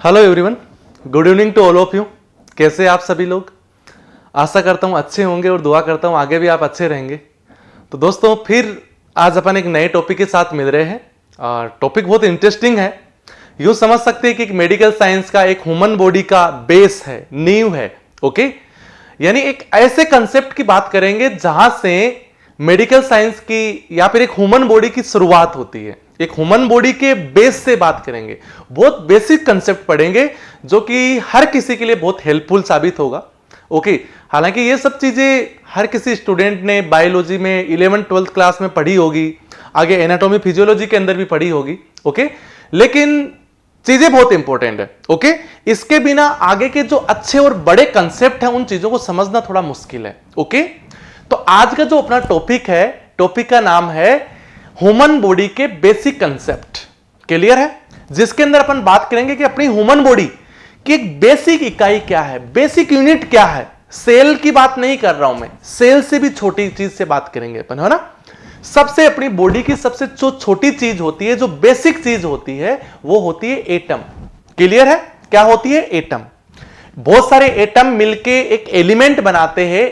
Hello everyone, good evening to all of you. कैसे आप सभी लोग? आशा करता हूं अच्छे होंगे और दुआ करता हूं आगे भी आप अच्छे रहेंगे। तो दोस्तों, फिर आज अपन एक नए टॉपिक के साथ मिल रहे हैं और टॉपिक बहुत इंटरेस्टिंग है। यूं समझ सकते हैं कि एक मेडिकल साइंस का एक ह्यूमन बॉडी का बेस है, नींव है। ओके, यानी एक ऐसे कंसेप्ट की बात करेंगे जहां से मेडिकल साइंस की या फिर एक ह्यूमन बॉडी की शुरुआत होती है। एक ह्यूमन बॉडी के बेस से बात करेंगे, बहुत बेसिक कंसेप्ट पढ़ेंगे जो कि हर किसी के लिए बहुत हेल्पफुल साबित होगा। ओके, हालांकि ये सब चीजें हर किसी स्टूडेंट ने बायोलॉजी में 11th-12th क्लास में पढ़ी होगी, आगे एनाटॉमी फिजियोलॉजी के अंदर भी पढ़ी होगी। ओके, लेकिन चीजें बहुत इंपॉर्टेंट है। ओके, इसके बिना आगे के जो अच्छे और बड़े कंसेप्ट हैं उन चीजों को समझना थोड़ा मुश्किल है। ओके, तो आज का जो अपना टॉपिक है, टॉपिक का नाम है ह्यूमन बॉडी के बेसिक कंसेप्ट। क्लियर है? जिसके अंदर अपन बात करेंगे कि अपनी ह्यूमन बॉडी की एक बेसिक इकाई क्या है, बेसिक यूनिट क्या है। सेल की बात नहीं कर रहा हूं मैं, सेल से भी छोटी चीज से बात करेंगे अपन, है ना। सबसे अपनी बॉडी की सबसे जो छोटी चीज होती है, जो बेसिक चीज होती है, वो होती है एटम। क्लियर है? क्या होती है? एटम। बहुत सारे एटम मिलके एक एलिमेंट बनाते हैं,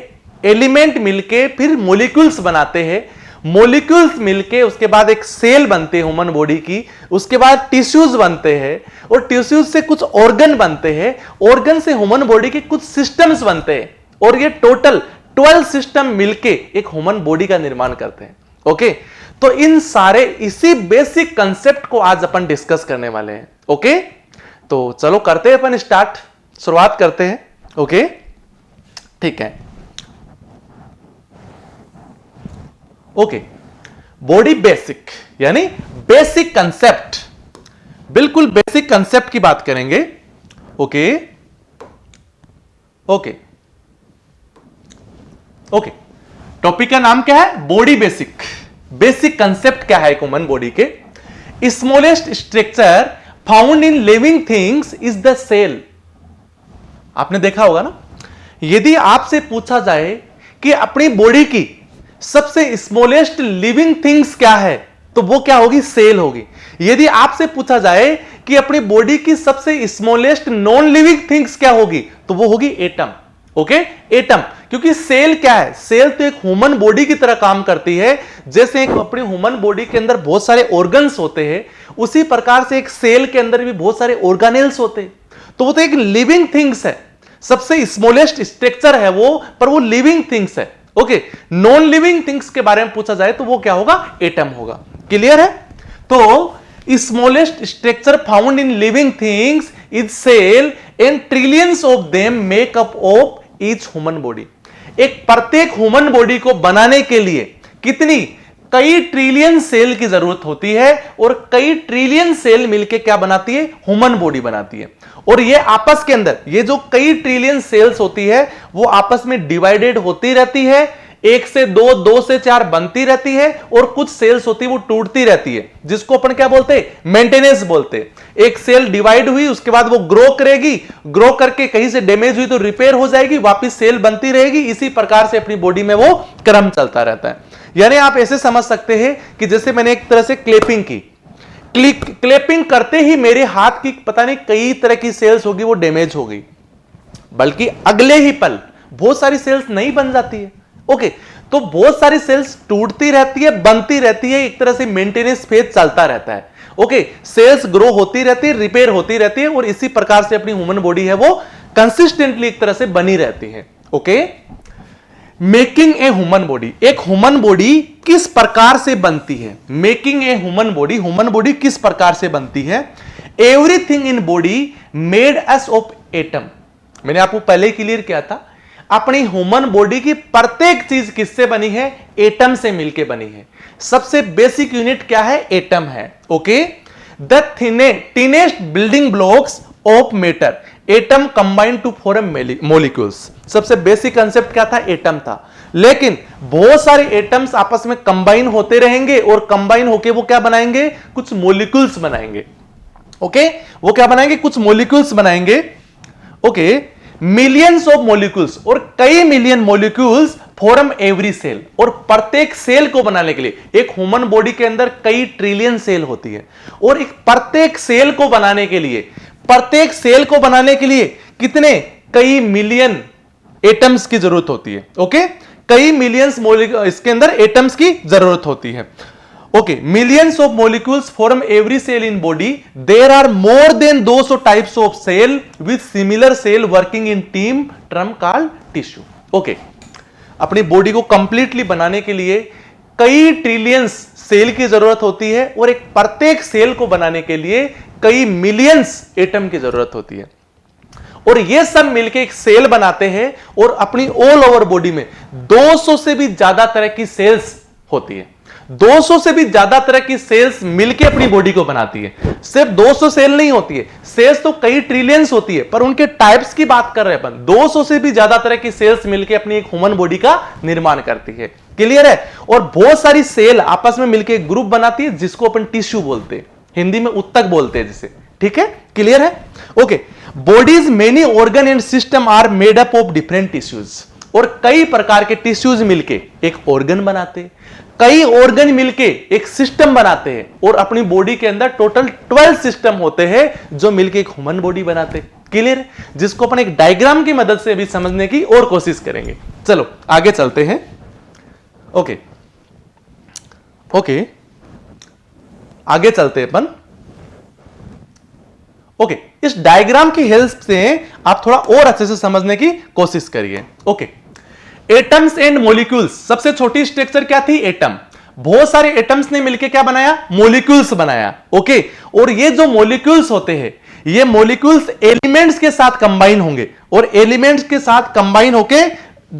एलिमेंट मिलके फिर मॉलिक्यूल्स बनाते हैं, मॉलिक्यूल्स मिलके उसके बाद एक सेल बनते हैं ह्यूमन बॉडी की, उसके बाद टिश्यूज बनते हैं और टिश्यूज से कुछ ऑर्गन बनते हैं, ऑर्गन से ह्यूमन बॉडी के कुछ सिस्टम्स बनते हैं और ये टोटल 12 सिस्टम मिलके एक ह्यूमन बॉडी का निर्माण करते हैं। ओके, तो इन सारे इसी बेसिक कंसेप्ट को आज अपन डिस्कस करने वाले हैं। ओके, तो चलो करते हैं अपन स्टार्ट, शुरुआत करते हैं। ओके, ठीक है। ओके, बॉडी बेसिक यानी बेसिक कंसेप्ट, बिल्कुल बेसिक कंसेप्ट की बात करेंगे। ओके ओके ओके, टॉपिक का नाम क्या है? Body basic. बेसिक कंसेप्ट क्या है ह्यूमन बॉडी के? Smallest structure found in living things is the cell. आपने देखा होगा ना, यदि आपसे पूछा जाए कि अपनी बॉडी की सबसे स्मॉलेस्ट लिविंग थिंग्स क्या है, तो वो क्या होगी? सेल होगी। यदि आपसे पूछा जाए कि अपनी बॉडी की सबसे स्मॉलेस्ट नॉन लिविंग थिंग्स क्या होगी, तो वो होगी एटम। Okay, atom. क्योंकि सेल क्या है? सेल तो एक ह्यूमन बॉडी की तरह काम करती है। जैसे एक अपनी ह्यूमन बॉडी के अंदर बहुत सारे ऑर्गन्स होते हैं, उसी प्रकार से एक सेल के अंदर भी बहुत सारे ऑर्गेनेल्स होते हैं। तो वो तो एक लिविंग थिंग्स है, सबसे स्मॉलेस्ट स्ट्रक्चर है वो, पर वो लिविंग थिंग्स है। ओके, नॉन लिविंग थिंग्स के बारे में पूछा जाए तो वो क्या होगा? एटम होगा। क्लियर है? तो smallest structure found in living things is cell and trillions of them make up of each human body. एक प्रत्येक ह्यूमन बॉडी को बनाने के लिए कितनी? कई ट्रिलियन सेल की जरूरत होती है और कई ट्रिलियन सेल मिलके क्या बनाती है? ह्यूमन बॉडी बनाती है। और ये आपस के अंदर ये जो कई ट्रिलियन सेल्स होती है वो आपस में डिवाइडेड होती रहती है, 1 से 2, 2 से 4 बनती रहती है और कुछ सेल्स होती है वो टूटती रहती है, जिसको अपन क्या बोलते हैं? मेंटेनेंस बोलते हैं। एक सेल डिवाइड हुई, उसके बाद वो ग्रो करेगी, ग्रो करके कहीं से डैमेज हुई तो रिपेयर हो जाएगी, वापस सेल बनती रहेगी। इसी प्रकार से अपनी बॉडी में वो क्रम चलता रहता है। यानी आप ऐसे समझ सकते हैं कि जैसे मैंने एक तरह से क्लैपिंग की, क्लैपिंग करते ही मेरे हाथ की पता नहीं कई तरह की सेल्स होगी वो डैमेज हो गई, बल्कि अगले ही पल बहुत सारी सेल्स नहीं बन जाती है। ओके, तो बहुत सारी सेल्स टूटती रहती है, बनती रहती है, एक तरह से मेंटेनेंस फेज चलता रहता है। ओके, सेल्स ग्रो होती रहती है, रिपेयर होती रहती है और इसी प्रकार से अपनी ह्यूमन बॉडी है वो कंसिस्टेंटली एक तरह से बनी रहती है। Okay, making a human body, एक ह्यूमन बॉडी किस प्रकार से बनती है? मेकिंग ए ह्यूमन बॉडी किस प्रकार से बनती है? Everything in body made us of atom. मैंने आपको पहले ही क्लियर किया था, अपनी ह्यूमन बॉडी की प्रत्येक चीज किससे बनी है? एटम से मिलकर बनी है। सबसे बेसिक यूनिट क्या है? एटम है। Okay, the thinnest building blocks of matter, atom combine to form molecules. सबसे बेसिक कंसेप्ट क्या था? एटम था। लेकिन बहुत सारे एटम्स आपस में कंबाइन होते रहेंगे और कंबाइन होके वो क्या बनाएंगे? कुछ मॉलिक्यूल्स बनाएंगे। ओके, वो क्या बनाएंगे? कुछ मॉलिक्यूल्स बनाएंगे। ओके, मिलियंस ऑफ मॉलिक्यूल्स और कई million molecules form every cell. और प्रत्येक सेल को बनाने के लिए, एक ह्यूमन बॉडी के अंदर कई ट्रिलियन सेल होती है और एक प्रत्येक सेल को बनाने के लिए प्रत्येक सेल को बनाने के लिए कितने, कई मिलियन एटम्स की जरूरत होती है। ओके, कई मिलियंस इसके अंदर एटम्स की जरूरत होती है। Okay, millions of molecules form every cell in body, there are more than 200 types of cell with similar cell working in team term called tissue. Okay, अपनी बॉडी को कंप्लीटली बनाने के लिए कई ट्रिलियंस सेल की जरूरत होती है और एक प्रत्येक सेल को बनाने के लिए कई मिलियंस एटम की जरूरत होती है, और ये सब मिलके एक सेल बनाते हैं और अपनी ऑल ओवर बॉडी में 200 से भी ज्यादा तरह की सेल्स होती है। 200 से भी ज्यादा तरह की सेल्स मिलके अपनी बॉडी को बनाती है। सिर्फ 200 सेल नहीं होती है, सेल्स तो कई ट्रिलियंस होती है, पर उनके टाइप्स की बात कर रहे हैं अपन। 200 से भी ज्यादा तरह की सेल्स मिलके अपनी एक ह्यूमन बॉडी का निर्माण करती है। क्लियर है? और बहुत सारी सेल आपस में मिलकर एक ग्रुप बनाती है जिसको अपन टिश्यू बोलते हैं, हिंदी में उत्तक बोलते हैं जिसे। ठीक है, क्लियर है? Okay, bodies many organ and system are made up of different tissues, और कई प्रकार के टिश्यूज मिलके एक ऑर्गन बनाते हैं, कई ऑर्गन मिलके एक सिस्टम बनाते हैं, और अपनी बॉडी के अंदर टोटल 12 सिस्टम होते हैं जो मिलके एक ह्यूमन बॉडी बनाते हैं। क्लियर? जिसको अपन एक डायग्राम की मदद से भी समझने की और कोशिश करेंगे। चलो आगे चलते हैं। ओके ओके, आगे चलते हैं अपन। ओके, इस डायग्राम की हेल्प से आप थोड़ा और अच्छे से समझने की कोशिश करिए। ओके, एटम्स एंड मॉलिक्यूल्स, सबसे छोटी स्ट्रक्चर क्या थी? एटम। बहुत सारे एटम्स ने मिलकर क्या बनाया? मॉलिक्यूल्स बनाया। ओके, और ये जो मॉलिक्यूल्स होते हैं, ये मॉलिक्यूल्स एलिमेंट्स के साथ कंबाइन होंगे, और एलिमेंट्स के साथ कंबाइन होके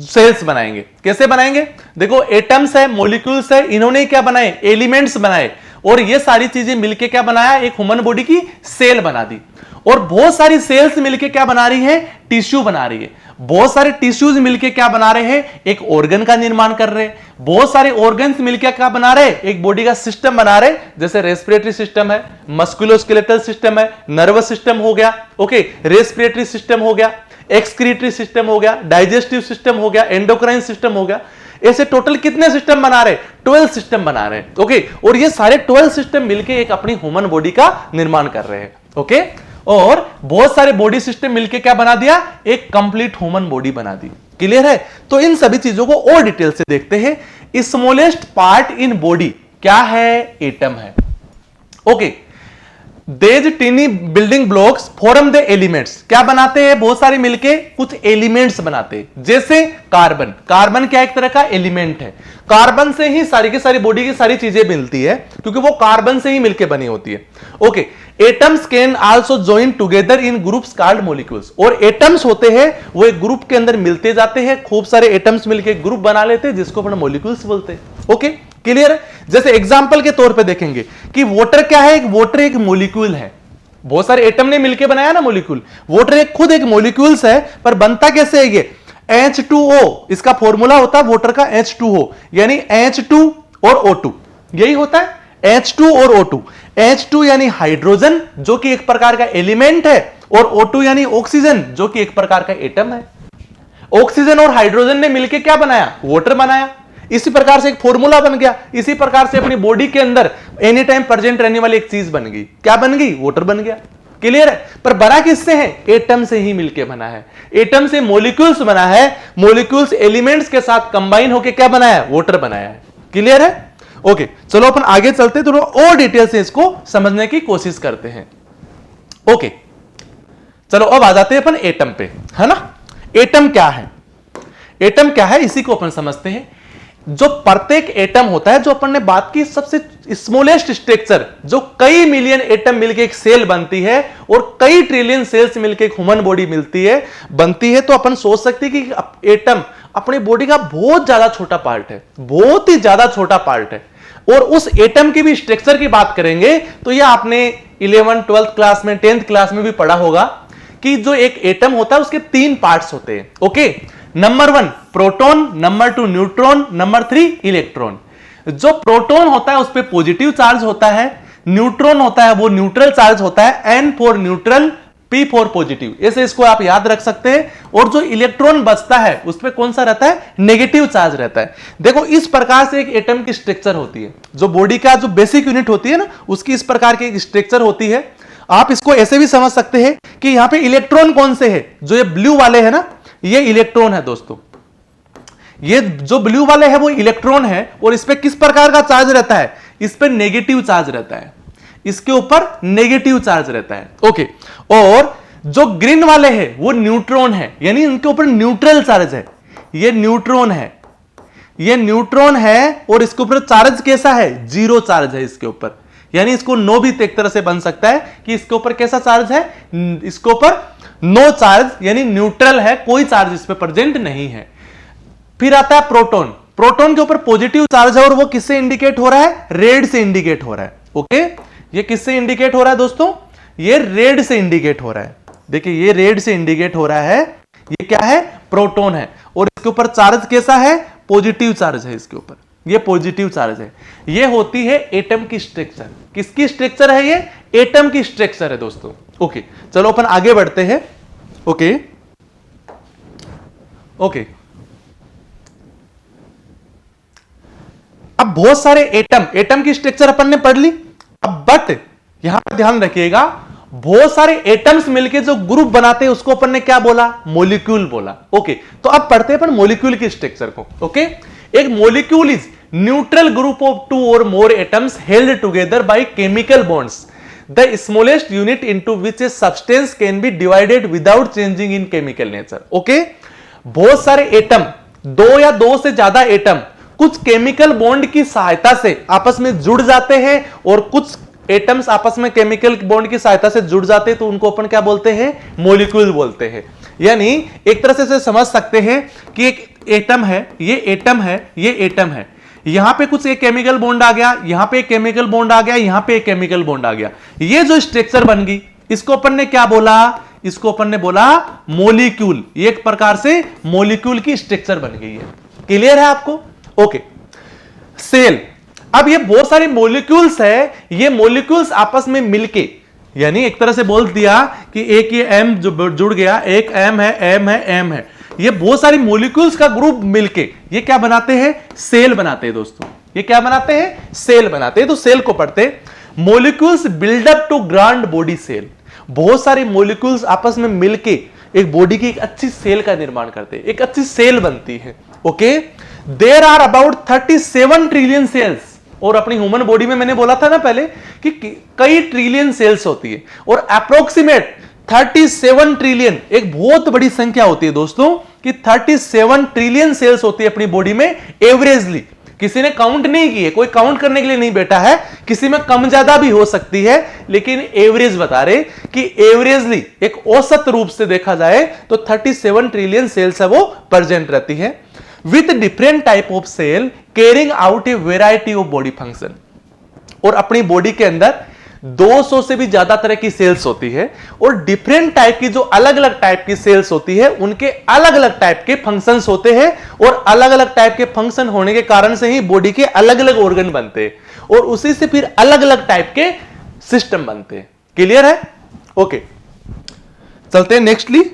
सेल्स बनाएंगे। कैसे बनाएंगे? देखो, एटम्स है, मॉलिक्यूल्स है, इन्होंने क्या बनाए? एलिमेंट्स बनाए, और ये सारी चीजें मिलके क्या बनाया? एक ह्यूमन बॉडी की सेल बना दी। और बहुत सारी सेल्स मिलके क्या बना रही है? टिश्यू बना रही है। बहुत सारे टिश्यूज मिलके क्या बना रहे हैं? एक ऑर्गन का निर्माण कर रहे हैं। बहुत सारे ऑर्गन्स मिलके क्या बना रहे हैं? एक बॉडी का सिस्टम बना रहे, जैसे रेस्पिरेटरी सिस्टम है, मस्कुलोस्केलेटल सिस्टम है, नर्वस सिस्टम हो गया, ओके, रेस्पिरेटरी सिस्टम हो गया, एक्सक्रीटरी सिस्टम हो गया, डाइजेस्टिव सिस्टम हो गया, एंडोक्राइन सिस्टम हो गया। ऐसे टोटल कितने सिस्टम बना रहे? 12 सिस्टम बना रहे हैं। ओके, और ये सारे 12 सिस्टम मिलके एक अपनी ह्यूमन बॉडी का निर्माण कर रहे हैं। ओके, और बहुत सारे बॉडी सिस्टम मिलके क्या बना दिया? एक कंप्लीट ह्यूमन बॉडी बना दी। क्लियर है? तो इन सभी चीजों को और डिटेल से देखते हैं। स्मॉलेस्ट पार्ट इन बॉडी क्या है? एटम है। Okay, these tiny building blocks form the elements, क्या बनाते हैं? बहुत सारे मिलके कुछ एलिमेंट्स बनाते हैं, जैसे कार्बन। कार्बन क्या एक तरह का एलिमेंट है। कार्बन से ही सारी की सारी बॉडी की सारी चीजें मिलती है, क्योंकि वो कार्बन से ही मिलके बनी होती है। Okay, atoms can also join together in groups called molecules, और एटम्स होते हैं वो एक ग्रुप के अंदर मिलते जाते हैं, खूब सारे एटम्स मिलके ग्रुप बना लेते हैं जिसको अपन मॉलिक्यूल्स बोलते हैं। ओके, क्लियर है? जैसे एग्जांपल के तौर पे देखेंगे कि वाटर क्या है? वाटर एक मॉलिक्यूल है। बहुत सारे एटम ने मिलके बनाया ना मॉलिक्यूल। वाटर एक खुद एक मॉलिक्यूल्स है, पर बनता कैसे है? ये H2O, इसका फॉर्मूला होता है वाटर का H2O, यानी H2 और O2, यही होता है H2 और O2। H2 यानी हाइड्रोजन, जो कि एक प्रकार का एलिमेंट है, और O2 यानी ऑक्सीजन, जो कि एक प्रकार का एटम है। ऑक्सीजन और हाइड्रोजन ने मिलकर क्या बनाया? वाटर बनाया। इसी प्रकार से एक फॉर्मूला बन गया। इसी प्रकार से अपनी बॉडी के अंदर एनी टाइम प्रेजेंट रहने वाली एक चीज बन गई। क्या बन गई? वाटर बन गया। क्लियर है? पर बना किससे है? एटम से ही मिलके बना है। एटम से मॉलिक्यूल्स बना है, मॉलिक्यूल्स एलिमेंट्स के साथ कंबाइन होकर क्या बनाया है? वाटर बनाया है। क्लियर है? ओके, चलो अपन आगे चलते थोड़ा और डिटेल से इसको समझने की कोशिश करते हैं। ओके, चलो अब आ जाते हैं अपन एटम पे, है ना। एटम क्या है? एटम क्या है इसी को अपन समझते हैं। जो प्रत्येक एटम होता है, जो अपन ने बात की सबसे स्मॉलेस्ट स्ट्रक्चर, जो कई मिलियन एटम मिलकर एक सेल बनती है और कई ट्रिलियन सेल्स मिलकर एक ह्यूमन बॉडी बनती है, तो अपन सोच सकते हैं कि एटम अपनी बॉडी का बहुत ज्यादा छोटा पार्ट है, बहुत ही ज्यादा छोटा पार्ट है। और उस एटम की भी स्ट्रक्चर की बात करेंगे तो यह आपने 11th 12th क्लास में 10th क्लास में भी पढ़ा होगा कि जो एक एटम होता है उसके 3 पार्ट्स होते हैं। Okay, number 1 proton, number 2 neutron, number 3 electron. जो प्रोटॉन होता है उस पर पॉजिटिव चार्ज होता है, न्यूट्रॉन होता है वो न्यूट्रल चार्ज होता है, N for neutral, P for positive, ऐसे इसको आप याद रख सकते हैं। और जो इलेक्ट्रॉन बचता है उस पर कौन सा रहता है? नेगेटिव चार्ज रहता है। देखो इस प्रकार से एक एटम की स्ट्रक्चर होती है। जो बॉडी का जो बेसिक यूनिट होती है ना, उसकी इस प्रकार की स्ट्रक्चर होती है। आप इसको ऐसे भी समझ सकते हैं कि यहां पे इलेक्ट्रॉन कौन से है, जो ये ब्लू वाले है ना, ये इलेक्ट्रॉन है दोस्तों। ये जो ब्लू वाले है वो इलेक्ट्रॉन है, और इस पे किस प्रकार का चार्ज रहता है, इस पे नेगेटिव चार्ज रहता है, इसके ऊपर नेगेटिव चार्ज रहता है। ओके, और जो ग्रीन वाले हैं वो न्यूट्रॉन है, यानी इनके ऊपर न्यूट्रल चार्ज है। ये न्यूट्रॉन है, ये न्यूट्रॉन है, और इसके ऊपर चार्ज कैसा है, जीरो चार्ज है इसके ऊपर, यानी इसको नो भी एक तरह से बन सकता है कि इसके ऊपर कैसा चार्ज है, इसके ऊपर नो चार्ज, यानी न्यूट्रल है, कोई चार्ज इस पे प्रेजेंट नहीं है। फिर आता है प्रोटॉन। प्रोटॉन के ऊपर पॉजिटिव चार्ज है, और वो किससे इंडिकेट हो रहा है, रेड से इंडिकेट हो रहा है। ओके, ये किससे इंडिकेट हो रहा है दोस्तों, ये रेड से इंडिकेट हो रहा है। देखिए ये रेड से इंडिकेट हो रहा है, ये क्या है, प्रोटॉन है, और इसके ऊपर चार्ज कैसा है, पॉजिटिव चार्ज है इसके ऊपर, ये पॉजिटिव चार्ज है। ये होती है एटम की स्ट्रक्चर। किसकी स्ट्रक्चर है, ये एटम की स्ट्रक्चर है दोस्तों। ओके, चलो अपन आगे बढ़ते हैं। ओके ओके, अब बहुत सारे एटम की स्ट्रक्चर अपन ने पढ़ ली। अब बट यहां पर ध्यान रखिएगा, बहुत सारे एटम्स मिलके जो ग्रुप बनाते हैं उसको अपन ने क्या बोला, मॉलिक्यूल बोला। ओके, तो अब पढ़ते हैं अपन मॉलिक्यूल की स्ट्रक्चर को। ओके, एक molecule is neutral group of two or more atoms held together by chemical bonds, the smallest unit into which a substance can be divided without changing in chemical nature. Okay, बहुत सारे atom, दो या दो से ज्यादा atom कुछ chemical bond की सहायता से आपस में जुड़ जाते हैं, और कुछ एटम्स आपस में केमिकल बॉन्ड की सहायता से जुड़ जाते हैं, तो उनको अपन क्या बोलते हैं, मॉलिक्यूल बोलते हैं। यानी एक तरह से समझ सकते हैं कि एक एटम है, ये एटम है, ये एटम है, यहां पे कुछ एक केमिकल बॉन्ड आ गया, यहां पे एक केमिकल बॉन्ड आ गया, यहां पे एक केमिकल बॉन्ड आ गया, ये जो स्ट्रक्चर बन गई, इसको अपन ने क्या बोला, इसको अपन ने बोला मॉलिक्यूल। ये एक प्रकार से मॉलिक्यूल की स्ट्रक्चर बन गई है। क्लियर है आपको? Okay, cell. अब ये बहुत सारे मॉलिक्यूल्स है, ये मॉलिक्यूल्स आपस में मिलके, यानी एक तरह से बोल दिया कि एक ये एम जो जुड़ गया, एक एम है, एम है, एम है, ये बहुत सारी मॉलिक्यूल्स का ग्रुप मिलके ये क्या बनाते हैं, सेल बनाते हैं दोस्तों। ये क्या बनाते हैं, सेल बनाते हैं। तो सेल को पढ़ते हैं, molecules build up to grand body cell. बहुत सारे मॉलिक्यूल्स आपस में मिलके एक बॉडी की एक अच्छी सेल का निर्माण करते हैं, एक अच्छी सेल बनती है। Okay, there are about 37 trillion cells. और अपनी ह्यूमन बॉडी में मैंने बोला था ना पहले कि कई ट्रिलियन सेल्स होती है, और अप्रोक्सीमेट 37 ट्रिलियन एक बहुत बड़ी संख्या होती है दोस्तों, कि 37 ट्रिलियन सेल्स होती है अपनी बॉडी में एवरेजली। किसी ने काउंट नहीं की है, कोई काउंट करने के लिए नहीं बैठा है, किसी में कम ज्यादा भी हो सकती है, लेकिन एवरेज बता रहे कि एवरेजली एक औसत रूप से देखा जाए तो 37 ट्रिलियन सेल्स है वो प्रेजेंट रहती है, with different type of cell carrying out a variety of body function. और अपनी बॉडी के अंदर 200 से भी ज्यादा तरह की सेल्स होती है, और डिफरेंट टाइप की जो अलग अलग टाइप की सेल्स होती है उनके अलग अलग टाइप के फंक्शंस होते हैं, और अलग अलग टाइप के फंक्शन होने के कारण से ही बॉडी के अलग अलग ऑर्गन बनते हैं, और उसी से फिर अलग अलग टाइप के सिस्टम बनते हैं। क्लियर है? ओके, चलते हैं नेक्स्टली।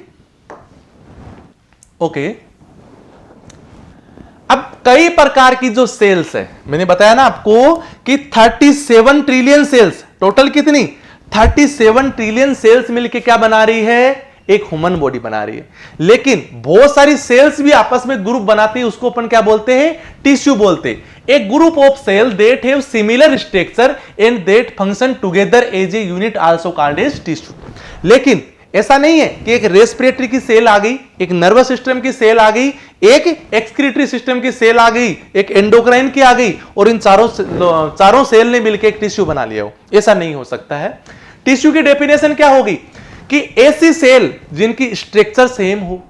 ओके, अब कई प्रकार की जो सेल्स है, मैंने बताया ना आपको कि 37 ट्रिलियन सेल्स, टोटल कितनी, 37 ट्रिलियन सेल्स मिलके क्या बना रही है, एक ह्यूमन बॉडी बना रही है। लेकिन बहुत सारी सेल्स भी आपस में ग्रुप बनाती है, उसको अपन क्या बोलते हैं, टिश्यू बोलते हैं। एक group of cell that have similar structure and that function together as a unit also called as tissue. लेकिन ऐसा नहीं है कि एक रेस्पिरेटरी की सेल आ गई, एक नर्वस सिस्टम की सेल आ गई, एक एक्सक्रीटरी सिस्टम की सेल आ गई, एक एंडोक्राइन की आ गई, और इन चारों सेल ने मिलकर एक टिश्यू बना लिया हो। ऐसा नहीं हो सकता है। टिश्यू की डेफिनेशन क्या होगी कि ऐसी सेल जिनकी स्ट्रक्चर सेम हो,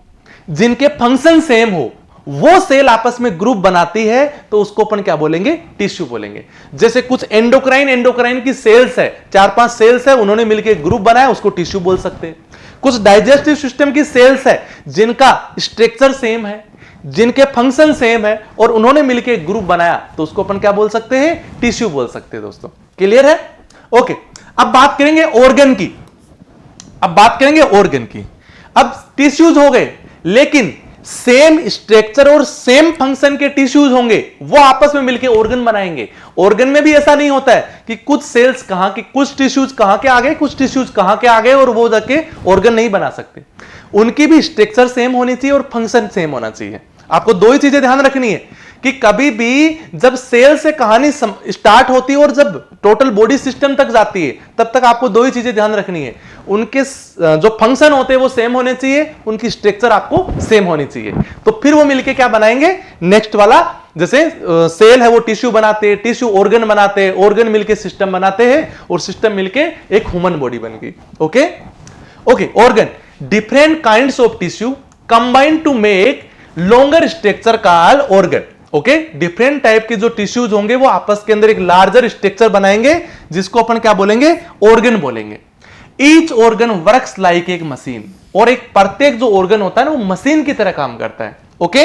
जिनके फंक्शन सेम हो, वो सेल आपस में ग्रुप बनाती है, तो उसको अपन क्या बोलेंगे, टिश्यू बोलेंगे। जैसे कुछ एंडोक्राइन की सेल्स है, 4-5 सेल्स है, उन्होंने मिलकर ग्रुप बनाया, उसको टिश्यू बोल सकते हैं। कुछ डाइजेस्टिव सिस्टम की सेल्स है जिनका स्ट्रक्चर सेम है, जिनके फंक्शन सेम है, और उन्होंने मिलकर ग्रुप बनाया, तो उसको अपन क्या बोल सकते हैं, टिश्यू बोल सकते हैं दोस्तों। क्लियर है? ओके, अब बात करेंगे ऑर्गन की। अब टिश्यूज हो गए, लेकिन सेम स्ट्रक्चर और सेम फंक्शन के टिश्यूज होंगे, वो आपस में मिलकर ऑर्गन बनाएंगे। ऑर्गन में भी ऐसा नहीं होता है कि कुछ सेल्स कहां के, कुछ टिश्यूज कहां के आ गए, कुछ टिश्यूज कहां के आ गए और वो जाके ऑर्गन नहीं बना सकते। उनकी भी स्ट्रक्चर सेम होनी चाहिए और फंक्शन सेम होना चाहिए। आपको दो ही चीजें ध्यान रखनी है कि कभी भी जब सेल से कहानी स्टार्ट होती है और जब टोटल बॉडी सिस्टम तक जाती है, तब तक आपको दो ही चीजें ध्यान रखनी है। उनके जो फंक्शन होते हैं वो सेम होने चाहिए, उनकी स्ट्रक्चर आपको सेम होनी चाहिए, तो फिर वो मिलके क्या बनाएंगे, नेक्स्ट वाला। जैसे सेल है वो टिश्यू बनाते हैं, टिश्यू ऑर्गन बनाते हैं, ऑर्गन मिलके सिस्टम बनाते हैं और सिस्टम मिलके एक ह्यूमन बॉडी बन गई। Okay okay, organ different kinds of tissue combined to make longer structure called organ. Okay, different type के जो टिश्यूज होंगे वो आपस के अंदर एक लार्जर स्ट्रक्चर बनाएंगे, जिसको अपन क्या बोलेंगे, ऑर्गन बोलेंगे। ईच ऑर्गन वर्क्स लाइक एक मशीन, और एक प्रत्येक जो ऑर्गन होता है ना वो मशीन की तरह काम करता है। ओके,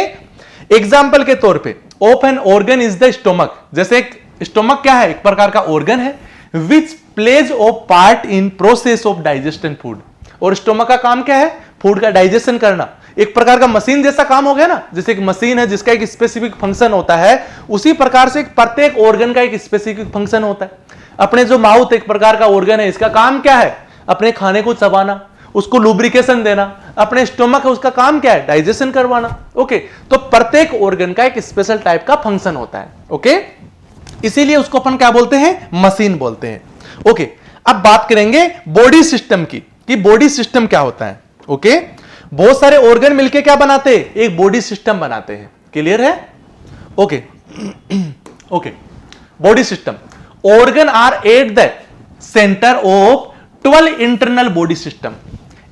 एग्जाम्पल के तौर पे of an organ is the stomach. जैसे एक स्टोमक क्या है, एक प्रकार का ऑर्गन है विच pledge of part in process of digestion food. और स्टोमक का काम क्या है, फूड का डाइजेशन करना। एक प्रकार का मशीन जैसा काम हो गया ना, जैसे एक मशीन है जिसका एक स्पेसिफिक फंक्शन होता है, उसी प्रकार से प्रत्येक ऑर्गन का एक स्पेसिफिक फंक्शन होता है। अपने जो माउथ एक प्रकार का ऑर्गन है, इसका काम क्या है, अपने खाने को चबाना, उसको लुब्रिकेशन देना। अपने स्टोमक है उसका काम क्या है, डाइजेशन करवाना। ओके, तो प्रत्येक ऑर्गन का एक स्पेशल टाइप का फंक्शन होता है। ओके, इसीलिए उसको अपन क्या बोलते हैं, मशीन बोलते हैं। ओके, अब बात करेंगे बॉडी सिस्टम की, कि बॉडी सिस्टम क्या होता है। ओके, बहुत सारे ऑर्गन मिलके क्या बनाते हैं, एक बॉडी सिस्टम बनाते हैं। क्लियर है। Okay okay, body system, organ are at the centre of 12 internal body system.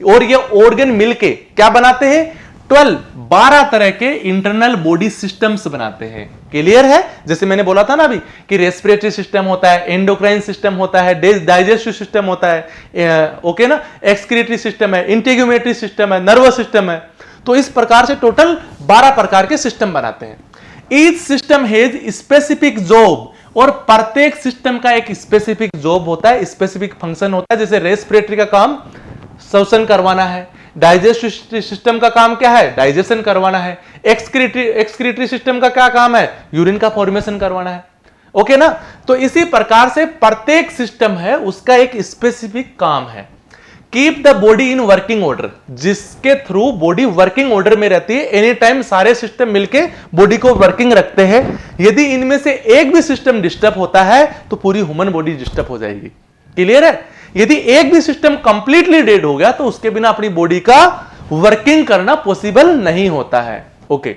और ये ऑर्गन मिलके क्या बनाते हैं, 12 तरह के इंटरनल बॉडी सिस्टम्स बनाते हैं। क्लियर है। जैसे मैंने बोला था ना अभी कि रेस्पिरेटरी सिस्टम होता है, एंडोक्राइन सिस्टम होता है, डाइजेस्टिव सिस्टम होता है, ओके ना, एक्सक्रीटरी सिस्टम है, इंटीग्यूमेटरी सिस्टम है, नर्वस सिस्टम है। तो इस प्रकार से टोटल 12 प्रकार के सिस्टम बनाते हैं। Each system has specific job, और प्रत्येक सिस्टम का एक स्पेसिफिक जॉब होता है, स्पेसिफिक फंक्शन होता है। जैसे रेस्पिरेटरी का काम श्वसन करवाना है, डाइजेस्टिव सिस्टम का काम क्या है, डाइजेशन करवाना है, एक्सक्रीटरी सिस्टम का क्या काम है, यूरिन का फॉर्मेशन करवाना है। ओके ना, तो इसी प्रकार से प्रत्येक सिस्टम है उसका एक स्पेसिफिक काम है। Keep the body in working order, जिसके थ्रू बॉडी वर्किंग ऑर्डर में रहती है। एनी टाइम सारे सिस्टम मिलके बॉडी को वर्किंग रखते हैं। यदि इनमें से एक भी सिस्टम डिस्टर्ब होता है तो पूरी ह्यूमन बॉडी डिस्टर्ब हो जाएगी। क्लियर है। यदि एक भी सिस्टम कंप्लीटली डेड हो गया तो उसके बिना अपनी बॉडी का वर्किंग करना पॉसिबल नहीं होता है। Okay,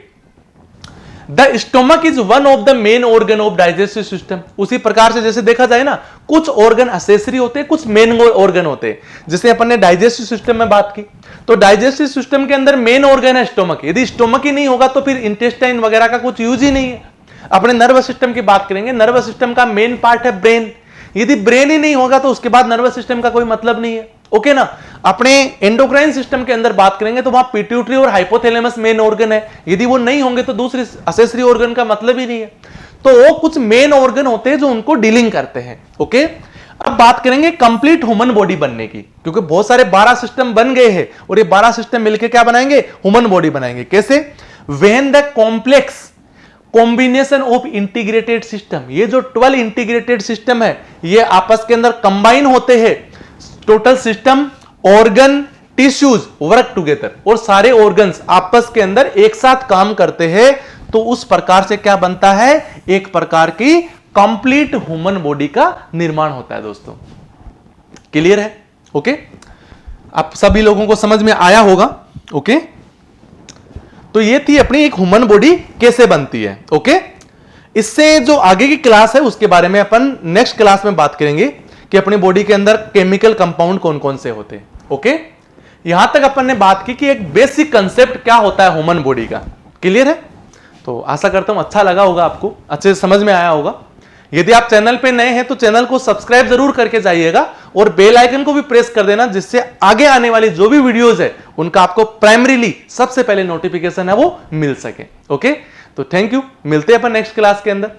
the stomach is one of the main organ of digestive system. उसी प्रकार से जैसे देखा जाए ना, कुछ ऑर्गन एक्सेसरी होते हैं, कुछ मेन ऑर्गन होते हैं। जैसे अपन ने डाइजेस्टिव सिस्टम में बात की, तो डाइजेस्टिव सिस्टम के अंदर मेन ऑर्गन है स्टोमक। यदि स्टोमक ही नहीं होगा तो फिर इंटेस्टाइन वगैरह का कुछ यूज ही नहीं है। अपने नर्वस सिस्टम की बात करेंगे, नर्वस सिस्टम का मेन पार्ट है ब्रेन। यदि ब्रेन ही नहीं होगा तो उसके बाद नर्वस सिस्टम का कोई मतलब नहीं है। ओके ना। अपने एंडोक्राइन सिस्टम के अंदर बात करेंगे तो वहां पिट्यूटरी और हाइपोथैलेमस मेन ऑर्गन है। यदि वो नहीं होंगे तो दूसरे एक्सेसरी ऑर्गन का मतलब ही नहीं है। तो वो कुछ मेन ऑर्गन होते हैं जो उनको डीलिंग करते हैं। ओके, अब बात करेंगे कंप्लीट ह्यूमन बॉडी बनने की, क्योंकि बहुत सारे 12 सिस्टम बन गए हैं और ये 12 सिस्टम मिलकर क्या बनाएंगे, ह्यूमन बॉडी बनाएंगे। कैसे, when the complex combination of integrated system, ये जो 12 इंटीग्रेटेड सिस्टम है ये आपस के अंदर कंबाइन होते हैं। Total system, organ, tissues work together, और सारे ऑर्गन्स आपस के अंदर एक साथ काम करते हैं। तो उस प्रकार से क्या बनता है, एक प्रकार की कंप्लीट ह्यूमन बॉडी का निर्माण होता है। दोस्तों क्लियर है। ओके, आप सभी लोगों को समझ में आया होगा। ओके, तो ये थी अपनी एक ह्यूमन बॉडी कैसे बनती है। ओके, इससे जो आगे की क्लास है उसके बारे में अपन नेक्स्ट क्लास में बात करेंगे कि अपनी बॉडी के अंदर केमिकल कंपाउंड कौन कौन से होते हैं। ओके, यहां तक अपन ने बात की कि एक बेसिक कंसेप्ट क्या होता है ह्यूमन बॉडी का। क्लियर है। तो आशा करता हूं अच्छा लगा होगा, आपको अच्छे से समझ में आया होगा। यदि आप चैनल पे नए हैं तो चैनल को सब्सक्राइब जरूर करके जाइएगा और बेल आइकन को भी प्रेस कर देना, जिससे आगे आने वाली जो भी वीडियोस है उनका आपको प्राइमरीली सबसे पहले नोटिफिकेशन है वो मिल सके। ओके, तो थैंक यू, मिलते हैं अपन नेक्स्ट क्लास के अंदर।